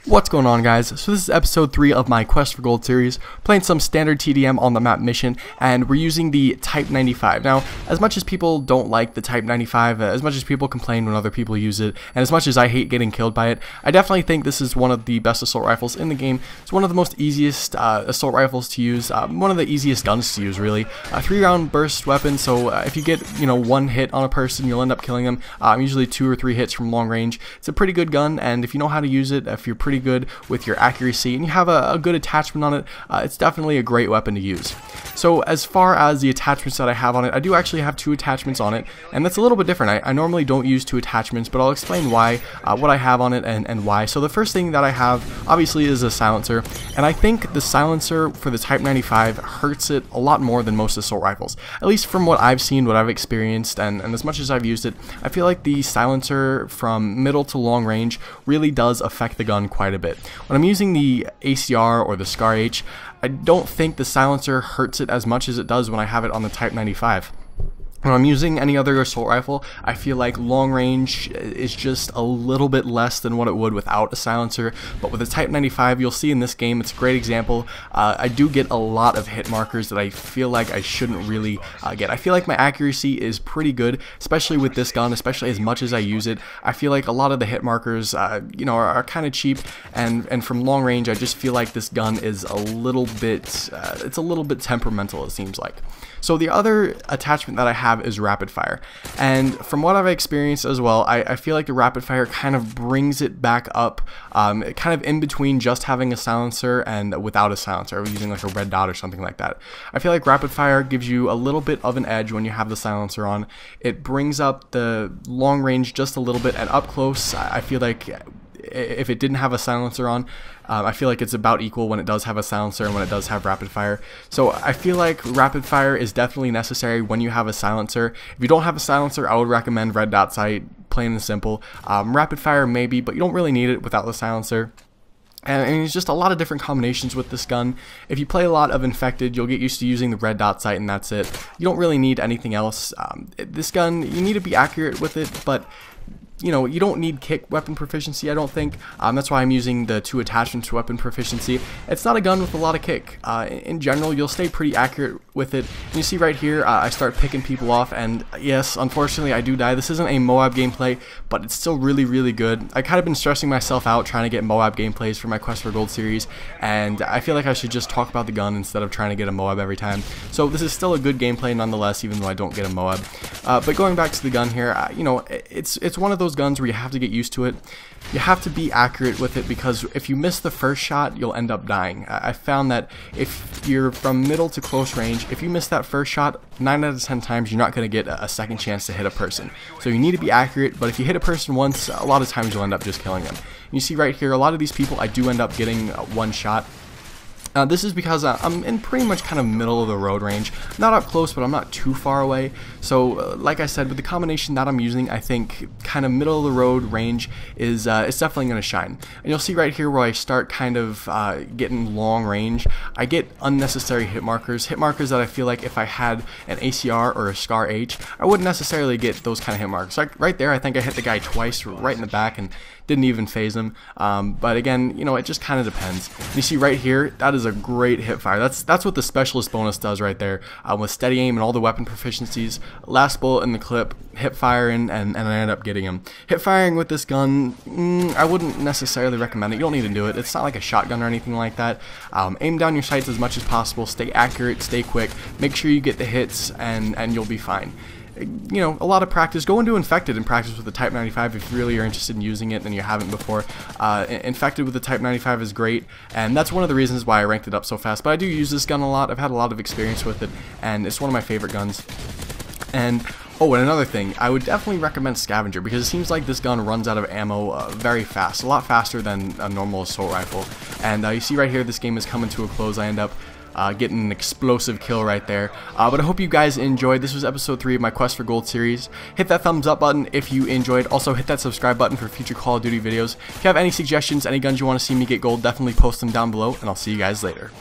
What's going on, guys? So this is episode 3 of my Quest for Gold series, playing some standard TDM on the map Mission, and we're using the Type 95. Now, as much as people don't like the Type 95, as much as people complain when other people use it, and as much as I hate getting killed by it, I definitely think this is one of the best assault rifles in the game. It's one of the most easiest assault rifles to use, one of the easiest guns to use, really. A 3-round burst weapon, so if you get, one hit on a person, you'll end up killing them. Usually 2 or 3 hits from long range. It's a pretty good gun, and if you know how to use it, if you're pretty good with your accuracy and you have a good attachment on it, it's definitely a great weapon to use. So as far as the attachments that I have on it, I do actually have 2 attachments on it, and that's a little bit different. I normally don't use 2 attachments, but I'll explain why, what I have on it and why. So the first thing that I have obviously is a silencer, and I think the silencer for the Type 95 hurts it a lot more than most assault rifles, at least from what I've seen, what I've experienced, and as much as I've used it, I feel like the silencer from middle to long range really does affect the gun quite a bit. When I'm using the ACR or the SCAR H, I don't think the silencer hurts it as much as it does when I have it on the Type 95. When I'm using any other assault rifle, I feel like long range is just a little bit less than what it would without a silencer, but with the Type 95, you'll see in this game, it's a great example. I do get a lot of hit markers that I feel like I shouldn't really get. I feel like my accuracy is pretty good, especially with this gun, especially as much as I use it. I feel like a lot of the hit markers, are kind of cheap, and from long range, I just feel like this gun is a little bit, it's a little bit temperamental, it seems like. So the other attachment that I have is rapid fire, and from what I've experienced as well, I feel like the rapid fire kind of brings it back up, kind of in between just having a silencer and without a silencer, using like a red dot or something like that. I feel like rapid fire gives you a little bit of an edge when you have the silencer on. It brings up the long range just a little bit, and up close, I feel like if it didn't have a silencer on, I feel like it's about equal when it does have a silencer and when it does have rapid fire. So I feel like rapid fire is definitely necessary when you have a silencer. If you don't have a silencer, I would recommend red dot sight, plain and simple. Rapid fire maybe, but you don't really need it without the silencer. And it's just a lot of different combinations with this gun. If you play a lot of Infected, you'll get used to using the red dot sight, and that's it. You don't really need anything else. This gun, you need to be accurate with it, but you don't need kick weapon proficiency, I don't think. That's why I'm using the 2 attachments to weapon proficiency. It's not a gun with a lot of kick. In general, you'll stay pretty accurate with it. And you see right here, I start picking people off, and yes, unfortunately, I do die. This isn't a Moab gameplay, but it's still really, really good. I kind of been stressing myself out trying to get Moab gameplays for my Quest for Gold series, and I feel like I should just talk about the gun instead of trying to get a Moab every time. So this is still a good gameplay nonetheless, even though I don't get a Moab. But going back to the gun here, it's one of those guns where you have to get used to it. You have to be accurate with it, because if you miss the first shot, you'll end up dying. I found that if you're from middle to close range, if you miss that first shot, 9 out of 10 times you're not going to get a second chance to hit a person. So you need to be accurate, but if you hit a person once, a lot of times you'll end up just killing them. You see right here, a lot of these people, I do end up getting one shot. This is because I'm in pretty much kind of middle of the road range. Not up close, but I'm not too far away. So like I said, with the combination that I'm using, I think kind of middle of the road range is it's definitely going to shine. And you'll see right here where I start kind of getting long range, I get unnecessary hit markers that I feel like if I had an ACR or a SCAR H, I wouldn't necessarily get those kind of hit markers. Like right there, I think I hit the guy twice right in the back and didn't even phase him. But again, it just kind of depends. You see right here, that is a great hip fire. That's what the specialist bonus does right there, with steady aim and all the weapon proficiencies. Last bullet in the clip, hip firing, and I end up getting him. Hip firing with this gun, I wouldn't necessarily recommend it. You don't need to do it. It's not like a shotgun or anything like that. Aim down your sights as much as possible. Stay accurate, stay quick. Make sure you get the hits, and you'll be fine. A lot of practice. Go into Infected and practice with the Type 95 if you really are interested in using it and you haven't before. Infected with the Type 95 is great, and that's one of the reasons why I ranked it up so fast. But I do use this gun a lot. I've had a lot of experience with it, and it's one of my favorite guns. And oh, and another thing, I would definitely recommend Scavenger, because it seems like this gun runs out of ammo very fast, a lot faster than a normal assault rifle. And you see right here, this game is coming to a close. I end up getting an explosive kill right there. But I hope you guys enjoyed. This was episode 3 of my Quest for Gold series. Hit that thumbs up button if you enjoyed. Also hit that subscribe button for future Call of Duty videos. If you have any suggestions, any guns you want to see me get gold, definitely post them down below, and I'll see you guys later.